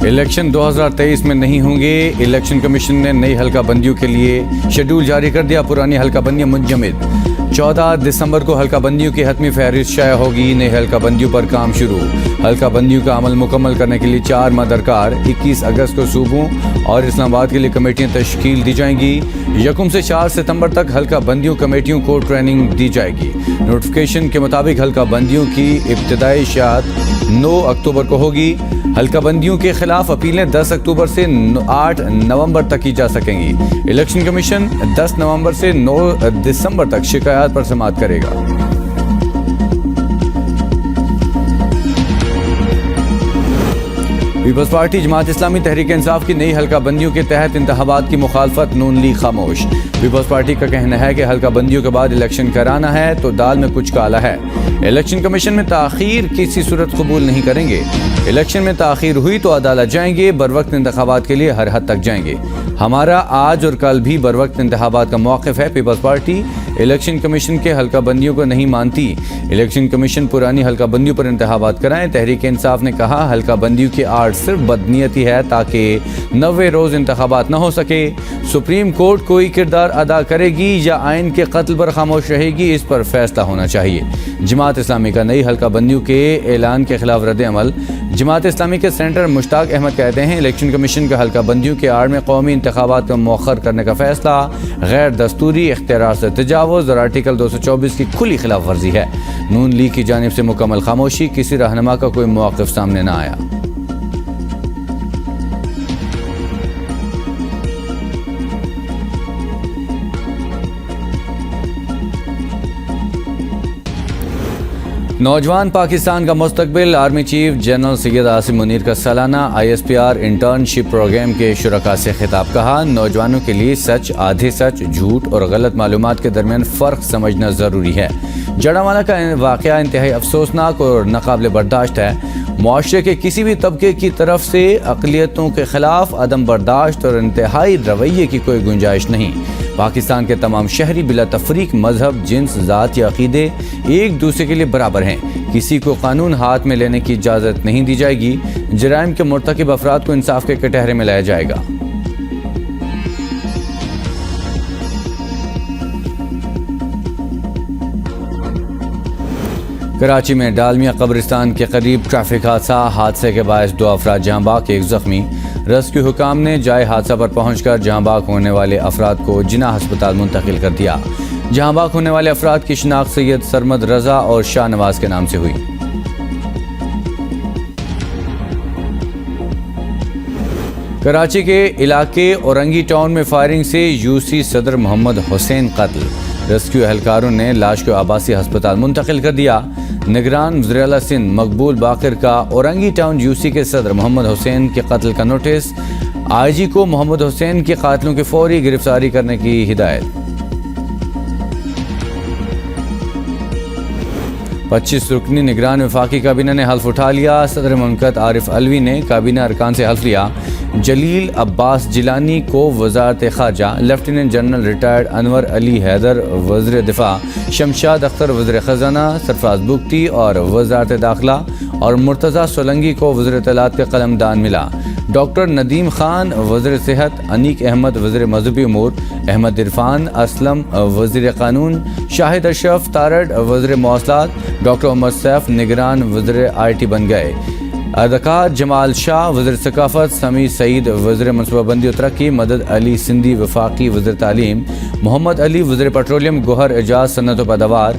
Election 2023 میں نہیں ہوں گے۔ الیکشن کمیشن نے نئی حلقہ بندیوں کے لیے شیڈول جاری کر دیا، پرانی حلقہ بندیاں منجمد۔ 14 دسمبر کو حلقہ بندیوں کی حتمی فہرست شائع ہوگی، نئے حلقہ بندیوں پر کام شروع۔ حلقہ بندیوں کا عمل مکمل کرنے کے لیے 4 ماہ درکار۔ 21 اگست کو صوبوں اور اسلام آباد کے لیے کمیٹیاں تشکیل دی جائیں گی۔ 1 سے 4 ستمبر تک حلقہ بندیوں کمیٹیوں کو ٹریننگ دی جائے گی۔ نوٹیفیکیشن کے مطابق حلقہ بندیوں کی ابتدائی اشاعت 9 اکتوبر کو ہوگی۔ حلقہ بندیوں کے خلاف اپیلیں 10 اکتوبر سے 8 نومبر تک کی جا سکیں گی۔ الیکشن کمیشن 10 نومبر سے 9 دسمبر تک شکایات پر سماعت کرے گا۔ پیپلز پارٹی جماعت اسلامی تحریک انصاف کی نئی حلقہ بندیوں کے تحت انتخابات کی مخالفت نون لیگ خاموش۔ پیپلز پارٹی کا کہنا ہے کہ حلقہ بندیوں کے بعد الیکشن کرانا ہے تو دال میں کچھ کالا ہے۔ الیکشن کمیشن میں تاخیر کسی صورت قبول نہیں کریں گے۔ الیکشن میں تاخیر ہوئی تو عدالت جائیں گے، بروقت انتخابات کے لیے ہر حد تک جائیں گے۔ ہمارا آج اور کل بھی بروقت انتخابات کا موقف ہے۔ پیپلز پارٹی الیکشن کمیشن کے حلقہ بندیوں کو نہیں مانتی۔ الیکشن کمیشن پرانی حلقہ بندیوں پر انتخابات کرائیں۔ تحریک انصاف نے کہا حلقہ بندیوں کی آڑ صرف بدنیتی ہے تاکہ 90 روز انتخابات نہ ہو سکے۔ سپریم کورٹ کوئی کردار ادا کرے گی یا آئین کے قتل پر خاموش رہے گی، اس پر فیصلہ ہونا چاہیے۔ جماعت اسلامی کا نئی حلقہ بندیوں کے اعلان کے خلاف رد عمل۔ جماعت اسلامی کے سینیٹر مشتاق احمد کہتے ہیں الیکشن کمیشن کا حلقہ بندیوں کے آڑ میں قومی انتخابات کو مؤخر کرنے کا فیصلہ غیر دستوری، اختیارات سے تجاوز اور آرٹیکل 224 کی کھلی خلاف ورزی ہے۔ نون لیگ کی جانب سے مکمل خاموشی، کسی رہنما کا کوئی موقف سامنے نہ آیا۔ نوجوان پاکستان کا مستقبل۔ Army chief general Syed Asim Munir کا سالانہ ISPR انٹرنشپ پروگرام کے شرکاء سے خطاب۔ کہا نوجوانوں کے لیے سچ، آدھے سچ، جھوٹ اور غلط معلومات کے درمیان فرق سمجھنا ضروری ہے۔ جڑامالہ کا واقعہ انتہائی افسوسناک اور ناقابل برداشت ہے۔ معاشرے کے کسی بھی طبقے کی طرف سے اقلیتوں کے خلاف عدم برداشت اور انتہائی رویے کی کوئی گنجائش نہیں۔ پاکستان کے تمام شہری بلا تفریق مذہب، جنس، ذات یا عقیدے ایک دوسرے کے لیے برابر ہیں۔ کسی کو قانون ہاتھ میں لینے کی اجازت نہیں دی جائے گی۔ جرائم کے مرتکب افراد کو انصاف کے کٹہرے میں لایا جائے گا۔ کراچی میں ڈالمیا قبرستان کے قریب ٹریفک حادثے کے باعث 2 افراد جہاں باق، 1 زخمی۔ ریسکیو حکام نے جائے حادثہ پر پہنچ کر جہاں باق ہونے والے افراد کو جناح ہسپتال منتقل کر دیا۔ جہاں باق ہونے والے افراد کی شناخت سید سرمد رضا اور شاہ نواز کے نام سے ہوئی۔ کراچی کے علاقے اورنگی ٹاؤن میں فائرنگ سے UC صدر محمد حسین قتل۔ ریسکیو اہلکاروں نے لاش کو آباسی ہسپتال منتقل کر دیا۔ نگران وزیر اعلیٰ سندھ مقبول باقر کا اورنگی ٹاؤن UC کے صدر محمد حسین کے قتل کا نوٹس۔ IG کو محمد حسین کے قاتلوں کی فوری گرفتاری کرنے کی ہدایت۔ 25 رکنی نگران وفاقی کابینہ نے حلف اٹھا لیا۔ صدر مملکت عارف علوی نے کابینہ ارکان سے حلف لیا۔ جلیل عباس جیلانی کو وزارت خارجہ، لیفٹیننٹ جنرل ریٹائرڈ انور علی حیدر وزیر دفاع، شمشاد اختر وزیر خزانہ، سرفراز بگٹی اور وزارت داخلہ اور مرتضی سولنگی کو وزیر اطلاعات کا قلمدان ملا۔ ڈاکٹر ندیم خان وزیر صحت، انیک احمد وزیر مذہبی امور، احمد عرفان اسلم وزیر قانون، شاہد اشرف تارڑ وزیر مواصلات، ڈاکٹر محمد سیف نگران وزیر IT بن گئے۔ اداکار جمال شاہ وزیر ثقافت، سمیع سعید وزیر منصوبہ بندی و ترقی، مدد علی سندھی وفاقی وزیر تعلیم، محمد علی وزیر پیٹرولیم، گوہر اعجاز صنعت و پیداوار۔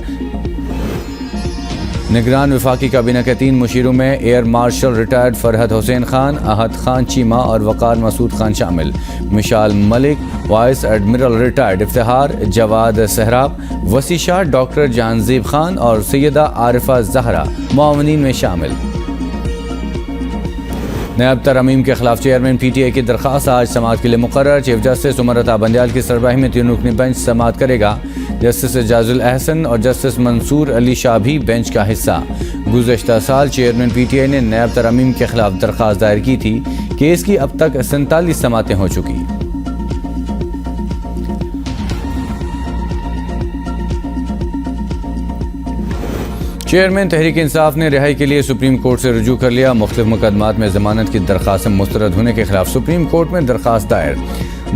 نگران وفاقی کابینہ کے 3 مشیروں میں ایئر مارشل ریٹائرڈ فرحت حسین خان، احد خان چیمہ اور وقار مسعود خان شامل۔ مشال ملک وائس ایڈمرل ریٹائرڈ افتخار جواد سہراب، وسیع شاہ، ڈاکٹر جہانزیب خان اور سیدہ عارفہ زہرا معاونین میں شامل۔ نیب ترامیم کے خلاف چیئرمین PTI کی درخواست آج سماعت کے لیے مقرر۔ چیف جسٹس عمر عطا بندیال کی سربراہی میں 3 رکنی بینچ سماعت کرے گا۔ جسٹس اعجاز الاحسن اور جسٹس منصور علی شاہ بھی بینچ کا حصہ۔ گزشتہ سال چیئرمین PTI نے نیب ترامیم کے خلاف درخواست دائر کی تھی۔ کیس کی اب تک 47 سماعتیں ہو چکی۔ چیئرمین تحریک انصاف نے رہائی کے لیے سپریم کورٹ سے رجوع کر لیا۔ مختلف مقدمات میں ضمانت کی درخواست مسترد ہونے کے خلاف سپریم کورٹ میں درخواست دائر۔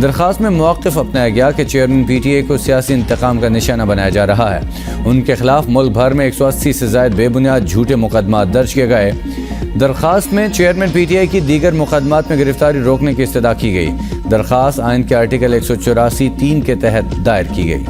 درخواست میں موقف اپنایا گیا کہ چیئرمین پی ٹی اے کو سیاسی انتقام کا نشانہ بنایا جا رہا ہے۔ ان کے خلاف ملک بھر میں 180 سے زائد بے بنیاد جھوٹے مقدمات درج کیے گئے۔ درخواست میں چیئرمین پی ٹی اے کی دیگر مقدمات میں گرفتاری روکنے کی استدعا کی گئی۔ درخواست آئین کے آرٹیکل 184(3) کے تحت دائر کی گئی۔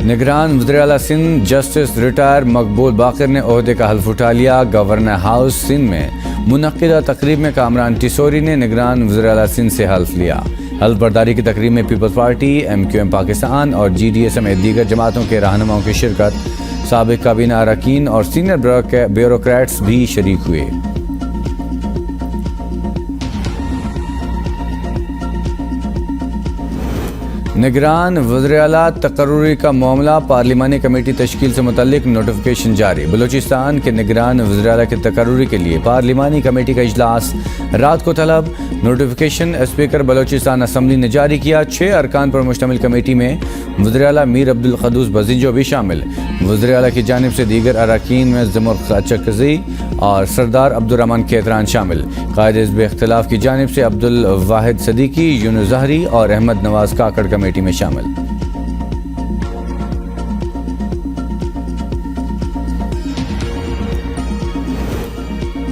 نگران وزیراعلیٰ سندھ جسٹس ریٹائر مقبول باقر نے عہدے کا حلف اٹھا لیا۔ گورنر ہاؤس سندھ میں منعقدہ تقریب میں کامران ٹیسوری نے نگران وزیراعلیٰ سندھ سے حلف لیا۔ حلف برداری کی تقریب میں پیپلز پارٹی، MQM پاکستان اور GDA سمیت دیگر جماعتوں کے رہنماؤں کی شرکت، سابق کابینہ اراکین اور سینئر بیوروکریٹس بھی شریک ہوئے۔ نگران وزیراعلیٰ تقرری کا معاملہ، پارلیمانی کمیٹی تشکیل سے متعلق نوٹیفیکیشن جاری۔ بلوچستان کے نگران وزیراعلیٰ کے تقرری کے لیے پارلیمانی کمیٹی کا اجلاس رات کو طلب۔ نوٹیفیکیشن اسپیکر بلوچستان اسمبلی نے جاری کیا۔ 6 ارکان پر مشتمل کمیٹی میں وزیراعلیٰ میر عبدالقدوس بزنجو بھی شامل۔ وزیراعلیٰ کی جانب سے دیگر اراکین میں زمر چکزئی اور سردار عبدالرحمن کھیتران شامل۔ قائد حزب اختلاف کی جانب سے عبدالواحد صدیقی، یونس زہری اور احمد نواز کاکڑ کمیٹی میں شامل۔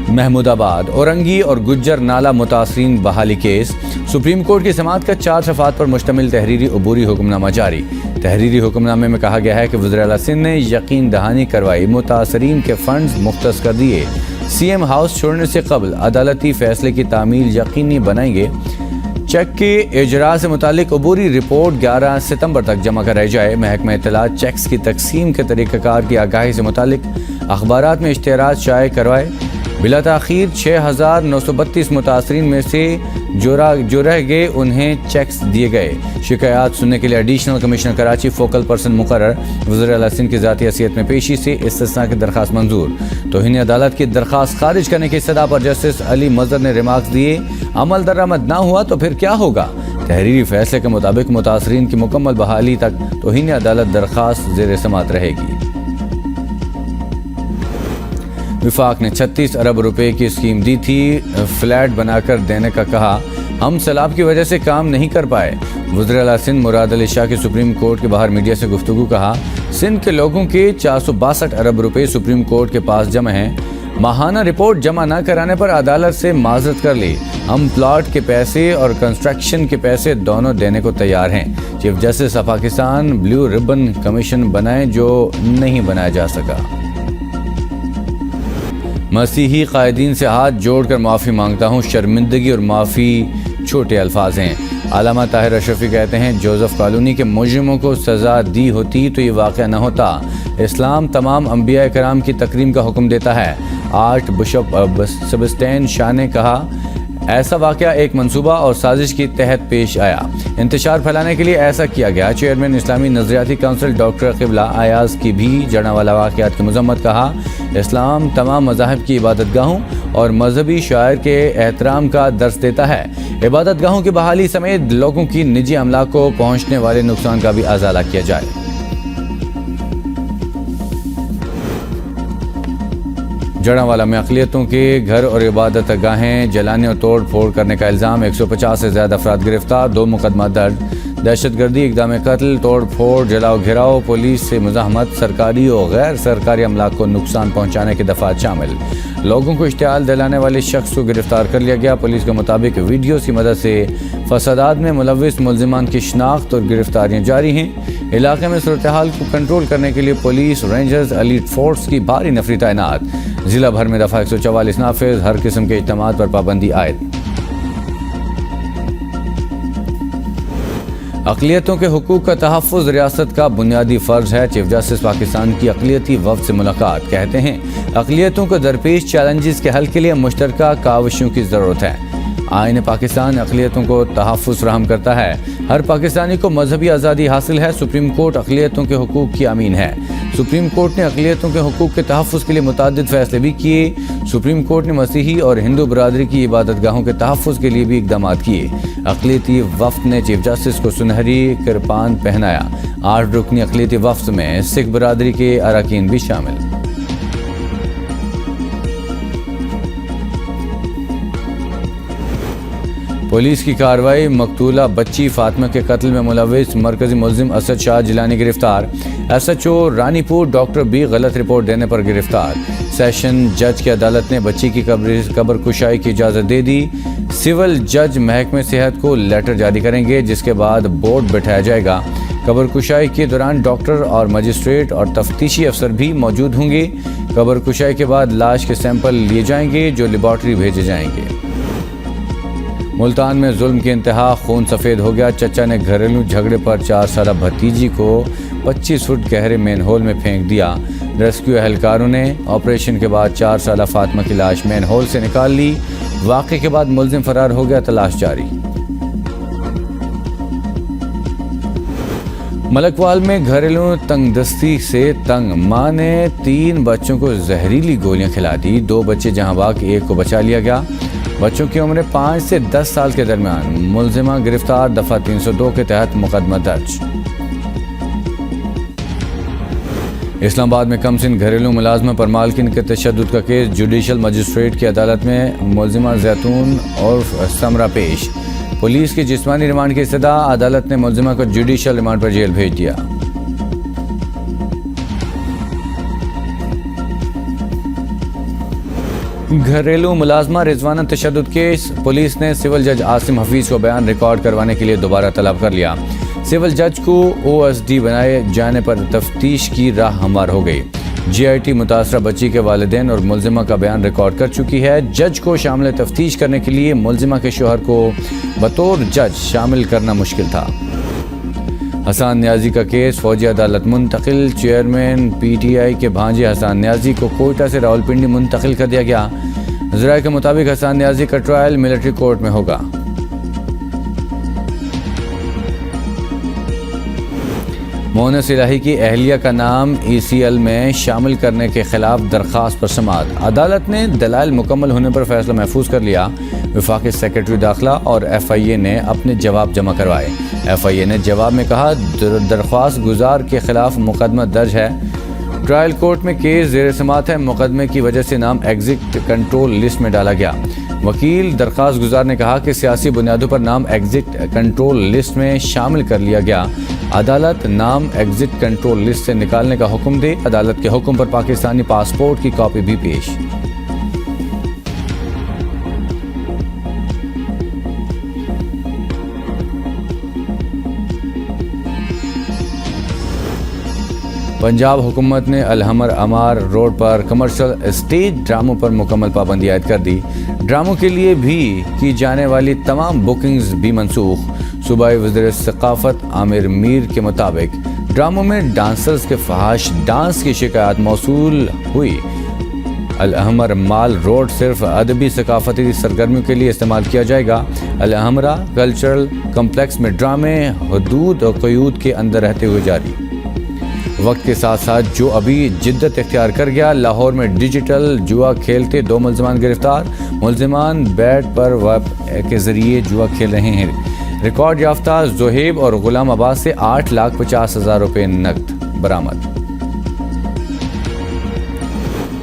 محمود آباد اورنگی اور گجر نالہ متاثرین بحالی کیس۔ سپریم کورٹ کی سماعت کا 4 صفحات پر مشتمل تحریری عبوری حکم نامہ جاری۔ تحریری حکم نامے میں کہا گیا ہے کہ وزیراعلیٰ سندھ نے یقین دہانی کروائی، متاثرین کے فنڈز مختص کر دیے، CM ہاؤس چھوڑنے سے قبل عدالتی فیصلے کی تعمیل یقینی بنائیں گے۔ چیک کے اجراء سے متعلق عبوری رپورٹ 11 ستمبر تک جمع کرائی جائے۔ محکمہ اطلاعات چیکس کی تقسیم کے طریقہ کار کی آگاہی سے متعلق اخبارات میں اشتہارات شائع کروائے۔ بلا تاخیر 6932 متاثرین میں سے جو رہ گئے انہیں چیکس دیے گئے۔ شکایات سننے کے لیے additional commissioner Karachi focal person مقرر۔ وزیراعلیٰ سندھ کی ذاتی حیثیت میں پیشی سے استثناء کی درخواست منظور۔ توہین عدالت کی درخواست خارج کرنے کی استدعا پر جسٹس علی مظہر نے ریمارکس دیے، عمل درآمد نہ ہوا تو پھر کیا ہوگا؟ تحریری فیصلے کے مطابق متاثرین کی مکمل بحالی تک توہین عدالت درخواست زیر سماعت رہے گی۔ وفاق نے 36 ارب روپے کی اسکیم دی تھی، فلیٹ بنا کر دینے کا کہا، ہم سیلاب کی وجہ سے کام نہیں کر پائے۔ وزیراعلیٰ سندھ مراد علی شاہ کی سپریم کورٹ کے باہر میڈیا سے گفتگو، کہا سندھ کے لوگوں کے 462 ارب روپے سپریم کورٹ کے پاس جمع ہیں، ماہانہ رپورٹ جمع نہ کرانے پر عدالت سے معذرت کر لی، ہم پلاٹ کے پیسے اور کنسٹرکشن کے پیسے دونوں دینے کو تیار ہیں۔ Chief justice of Pakistan blue ribbon commission بنائے جو نہیں بنایا جا سکا۔ مسیحی قائدین سے ہاتھ جوڑ کر معافی مانگتا ہوں، شرمندگی اور معافی چھوٹے الفاظ ہیں۔ علامہ طاہر اشرفی کہتے ہیں جوزف کالونی کے مجرموں کو سزا دی ہوتی تو یہ واقعہ نہ ہوتا۔ اسلام تمام انبیاء کرام کی تکریم کا حکم دیتا ہے۔ آرچ بشپ سیبسٹین شاہ نے کہا ایسا واقعہ ایک منصوبہ اور سازش کے تحت پیش آیا، انتشار پھیلانے کے لیے ایسا کیا گیا۔ چیئرمین اسلامی نظریاتی کونسل ڈاکٹر قبلہ ایاز کی بھی جڑاوالا واقعات کی مذمت، کہا اسلام تمام مذاہب کی عبادت گاہوں اور مذہبی شعائر کے احترام کا درس دیتا ہے، عبادت گاہوں کی بحالی سمیت لوگوں کی نجی املاک کو پہنچنے والے نقصان کا بھی ازالہ کیا جائے۔ جڑاوالا میں اقلیتوں کے گھر اور عبادت گاہیں جلانے اور توڑ پھوڑ کرنے کا الزام، 150 سے زیادہ افراد گرفتار، 2 مقدمات درج۔ دہشت گردی، اقدام قتل، توڑ پھوڑ، جلاؤ گھیراؤ، پولیس سے مزاحمت، سرکاری اور غیر سرکاری املاک کو نقصان پہنچانے کے دفعات شامل۔ لوگوں کو اشتعال دلانے والے شخص کو گرفتار کر لیا گیا۔ پولیس کے مطابق ویڈیوز کی مدد سے فسادات میں ملوث ملزمان کی شناخت اور گرفتاریاں جاری ہیں۔ علاقے میں صورتحال کو کنٹرول کرنے کے لیے پولیس، رینجرز، ایلیٹ فورس کی بھاری نفری تعینات۔ ضلع بھر میں دفعہ 144 نافذ، ہر قسم کے اجتماعات پر پابندی عائد۔ اقلیتوں کے حقوق کا تحفظ ریاست کا بنیادی فرض ہے، چیف جسٹس پاکستان کی اقلیتی وفد سے ملاقات، کہتے ہیں اقلیتوں کو درپیش چیلنجز کے حل کے لیے مشترکہ کاوشوں کی ضرورت ہے۔ آئین پاکستان اقلیتوں کو تحفظ فراہم کرتا ہے، ہر پاکستانی کو مذہبی آزادی حاصل ہے، سپریم کورٹ اقلیتوں کے حقوق کی امین ہے۔ سپریم کورٹ نے اقلیتوں کے حقوق کے تحفظ کے لیے متعدد فیصلے بھی کیے۔ سپریم کورٹ نے مسیحی اور ہندو برادری کی عبادت گاہوں کے تحفظ کے لیے بھی اقدامات کیے۔ اقلیتی وفد نے چیف جسٹس کو سنہری کرپان پہنایا۔ 8 رکنی اقلیتی وفد میں سکھ برادری کے اراکین بھی شامل۔ پولیس کی کارروائی، مقتولہ بچی فاطمہ کے قتل میں ملوث مرکزی ملزم اسد شاہ جیلانی گرفتار۔ ایس ایچ او رانی پور ڈاکٹر بی غلط رپورٹ دینے پر گرفتار۔ سیشن جج کی عدالت نے بچی کی قبر کشائی کی اجازت دے دی۔ سول جج محکمہ صحت کو لیٹر جاری کریں گے، جس کے بعد بورڈ بٹھایا جائے گا۔ قبر کشائی کے دوران ڈاکٹر اور مجسٹریٹ اور تفتیشی افسر بھی موجود ہوں گے۔ قبر کشائی کے بعد لاش کے سیمپل لیے جائیں گے، جو لیبارٹری بھیجے جائیں گے۔ ملتان میں ظلم کی انتہا، خون سفید ہو گیا۔ چچا نے گھریلو جھگڑے پر 4 سالہ بھتیجی کو 25 فٹ گہرے مین ہول میں پھینک دیا۔ ریسکیو اہلکاروں نے آپریشن کے بعد 4 سالہ فاطمہ کی لاش مین ہول سے نکال لی۔ واقعے کے بعد ملزم فرار ہو گیا، تلاش جاری۔ ملکوال میں گھریلو تنگ دستی سے تنگ، ماں نے 3 بچوں کو زہریلی گولیاں کھلا دی۔ 2 بچے جہاں باق، 1 کو بچا لیا گیا۔ بچوں کی عمریں 5 سے 10 سال کے درمیان۔ ملزمہ گرفتار، دفعہ 302 کے تحت مقدمہ درج۔ اسلام آباد میں کم سن گھریلو ملازمہ پر مالکن کے تشدد کا کیس، جوڈیشل مجسٹریٹ کی عدالت میں ملزمہ زیتون اور سمرہ پیش۔ پولیس کی جسمانی ریمانڈ کی استدعا، عدالت نے ملزمہ کو جوڈیشل ریمانڈ پر جیل بھیج دیا۔ گھریلو ملازمہ رضوانہ تشدد کیس، پولیس نے سول جج عاصم حفیظ کو بیان ریکارڈ کروانے کے لیے دوبارہ طلب کر لیا۔ سول جج کو او ایس ڈی بنائے جانے پر تفتیش کی راہ ہموار ہو گئی۔ جی آئی ٹی متاثرہ بچی کے والدین اور ملزمہ کا بیان ریکارڈ کر چکی ہے۔ جج کو شامل تفتیش کرنے کے لیے ملزمہ کے شوہر کو بطور جج شامل کرنا مشکل تھا۔ حسان نیازی کا کیس، فوجی عدالت منتقل۔ چیئرمین پی ٹی آئی کے بھانجے حسان نیازی کو کوئٹہ سے راولپنڈی منتقل کر دیا گیا۔ ذرائع کے مطابق حسان نیازی کا ٹرائل ملٹری کورٹ میں ہوگا۔ مونس الہی کی اہلیہ کا نام ای سی ایل میں شامل کرنے کے خلاف درخواست پر سماعت، عدالت نے دلائل مکمل ہونے پر فیصلہ محفوظ کر لیا۔ وفاقی سیکرٹری داخلہ اور ایف آئی اے نے اپنے جواب جمع کروائے۔ ایف آئی اے نے جواب میں کہا، درخواست گزار کے خلاف مقدمہ درج ہے۔ ٹرائل کورٹ میں کیس زیر سماعت ہے۔ مقدمے کی وجہ سے نام ایگزٹ کنٹرول لسٹ میں ڈالا گیا۔ وکیل درخواست گزار نے کہا کہ سیاسی بنیادوں پر نام ایگزٹ کنٹرول لسٹ میں شامل کر لیا گیا۔ عدالت نام ایگزٹ کنٹرول لسٹ سے نکالنے کا حکم دے۔ عدالت کے حکم پر پاکستانی پاسپورٹ کی کاپی بھی پیش۔ پنجاب حکومت نے الحمر امار روڈ پر کمرشل اسٹیج ڈراموں پر مکمل پابندی عائد کر دی۔ ڈراموں کے لیے بھی کی جانے والی تمام بکنگز بھی منسوخ۔ صوبائی وزیر ثقافت عامر میر کے مطابق ڈراموں میں ڈانسرز کے فحش ڈانس کی شکایات موصول ہوئی۔ الحمر مال روڈ صرف ادبی ثقافتی سرگرمیوں کے لیے استعمال کیا جائے گا۔ الحمرہ کلچرل کمپلیکس میں ڈرامے حدود اور قیود کے اندر رہتے ہوئے جاری۔ وقت کے ساتھ ساتھ جو ابھی جدت اختیار کر گیا، لاہور میں ڈیجیٹل جوا کھیلتے 2 ملزمان گرفتار۔ ملزمان بیٹ پر ویب کے ذریعے جوا کھیل رہے ہیں۔ ریکارڈ یافتہ زہیب اور غلام عباس سے 8,50,000 روپے نقد برآمد۔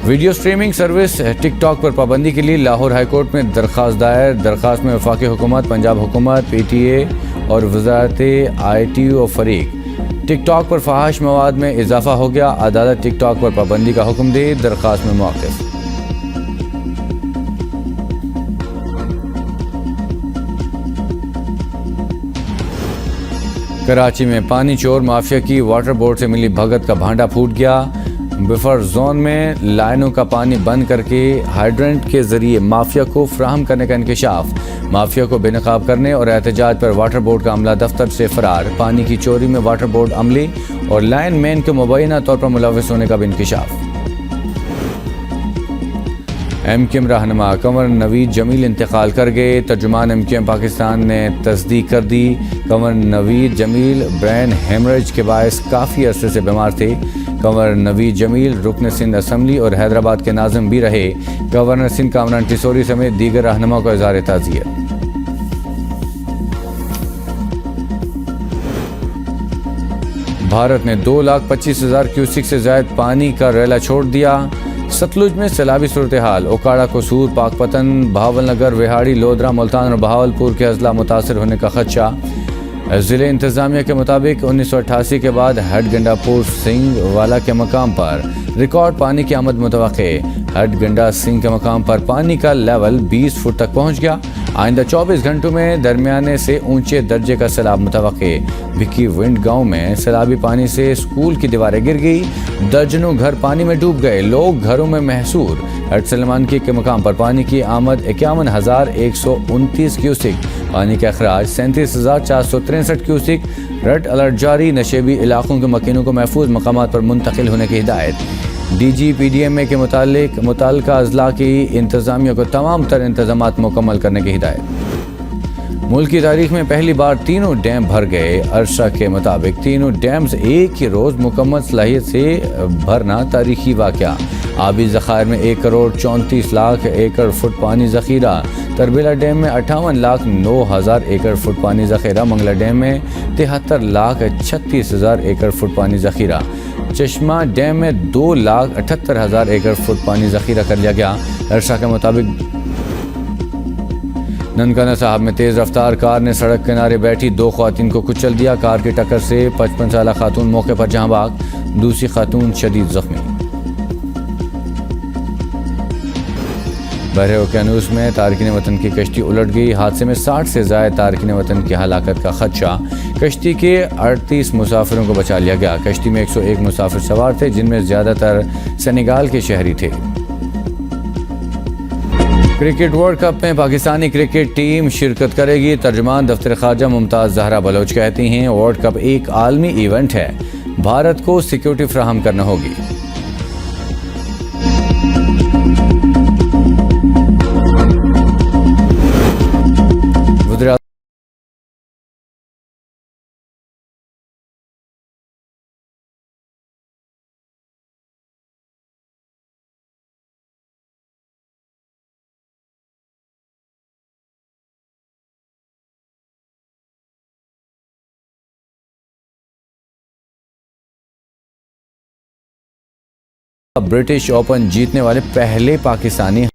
ویڈیو سٹریمنگ سروس ٹک ٹاک پر پابندی کے لیے لاہور ہائی کورٹ میں درخواست دائر۔ درخواست میں وفاقی حکومت، پنجاب حکومت، پی ٹی اے اور وزارت آئی ٹی او فریق۔ ٹک ٹاک پر فحش مواد میں اضافہ ہو گیا، عدالت ٹک ٹاک پر پابندی کا حکم دے۔ درخواست میں موقف۔ کراچی میں پانی چور مافیا کی واٹر بورڈ سے ملی بھگت کا بھانڈا پھوٹ گیا۔ بفر زون میں لائنوں کا پانی بند کر کے ہائیڈرنٹ کے ذریعے مافیا کو فراہم کرنے کا انکشاف۔ مافیا کو بے نقاب کرنے اور احتجاج پر واٹر بورڈ کا عملہ دفتر سے فرار۔ پانی کی چوری میں واٹر بورڈ عملے اور لائن مین کے مبینہ طور پر ملوث ہونے کا بھی انکشاف۔ ایم کیو ایم رہنما کنور نوید جمیل انتقال کر گئے۔ ترجمان ایم کیو ایم پاکستان نے تصدیق کر دی۔ کنور نوید جمیل برین ہیمریج کے باعث کافی عرصے سے بیمار تھے۔ کنور نوید جمیل رکن سندھ اسمبلی اور حیدرآباد کے ناظم بھی رہے۔ گورنر سندھ کامران ٹیسوری سمیت دیگر رہنماؤں کا اظہار تعزیت۔ بھارت نے 2,25,000 کیوسک سے زائد پانی کا ریلا چھوڑ دیا۔ ستلج میں سیلابی صورتحال، اوکاڑا، قصور، پاک پتن، بہاول نگر، وہاڑی، لودھرا، ملتان اور بہاولپور کے اضلاع متاثر ہونے کا خدشہ۔ ضلع انتظامیہ کے مطابق 1988 کے بعد ہڈ گنڈا پور سنگھ والا کے مقام پر ریکارڈ پانی کی آمد متوقع۔ ہڈ گنڈا سنگھ کے مقام پر پانی کا لیول 20 فٹ تک پہنچ گیا۔ آئندہ 24 گھنٹوں میں درمیانے سے اونچے درجے کا سیلاب متوقع۔ بھکی ونڈ گاؤں میں سیلابی پانی سے اسکول کی دیواریں گر گئی، درجنوں گھر پانی میں ڈوب گئے، لوگ گھروں میں محصور۔ ہڈ سلیمان کی کے مقام پر پانی کی آمد 51,129 کیوسک، پانی کا اخراج 37,463 کیوسک۔ ریڈ الرٹ جاری، نشیبی علاقوں کے مکینوں کو محفوظ مقامات پر منتقل ہونے کی ہدایت۔ D G P D M A کے متعلقہ اضلاع کی انتظامیہ کو تمام تر انتظامات مکمل کرنے کی ہدایت۔ ملک کی تاریخ میں پہلی بار تینوں ڈیم بھر گئے۔ عرصہ کے مطابق تینوں ڈیمز ایک ہی روز مکمل صلاحیت سے بھرنا تاریخی واقعہ۔ آبی ذخائر میں 1,34,00,000 ایکڑ فٹ پانی ذخیرہ۔ تربیلا ڈیم میں 58,09,000 ایکڑ فٹ پانی ذخیرہ۔ منگلا ڈیم میں 73,36,000 ایکڑ فٹ پانی ذخیرہ۔ چشمہ ڈیم میں 2,78,000 ایکڑ فٹ پانی ذخیرہ کر لیا گیا۔ عرصہ کے مطابق ننکانہ صاحب میں تیز رفتار کار نے سڑک کنارے بیٹھی 2 خواتین کو کچل دیا۔ کار کی ٹکر سے 55 سالہ خاتون موقع پر جہاں بھاگ، دوسری خاتون شدید زخمی۔ بحر اوقیانوس میں تارکین وطن کی کشتی الٹ گئی۔ حادثے میں 60 سے زائد تارکین وطن کی ہلاکت کا خدشہ۔ کشتی کے 38 مسافروں کو بچا لیا گیا۔ کشتی میں 101 مسافر سوار تھے، جن میں زیادہ تر سینیگال کے شہری تھے۔ کرکٹ ورلڈ کپ میں پاکستانی کرکٹ ٹیم شرکت کرے گی۔ ترجمان دفتر خارجہ ممتاز زہرا بلوچ کہتی ہیں ورلڈ کپ ایک عالمی ایونٹ ہے، بھارت کو سیکیورٹی فراہم کرنا ہوگی۔ برٹش اوپن جیتنے والے پہلے پاکستانی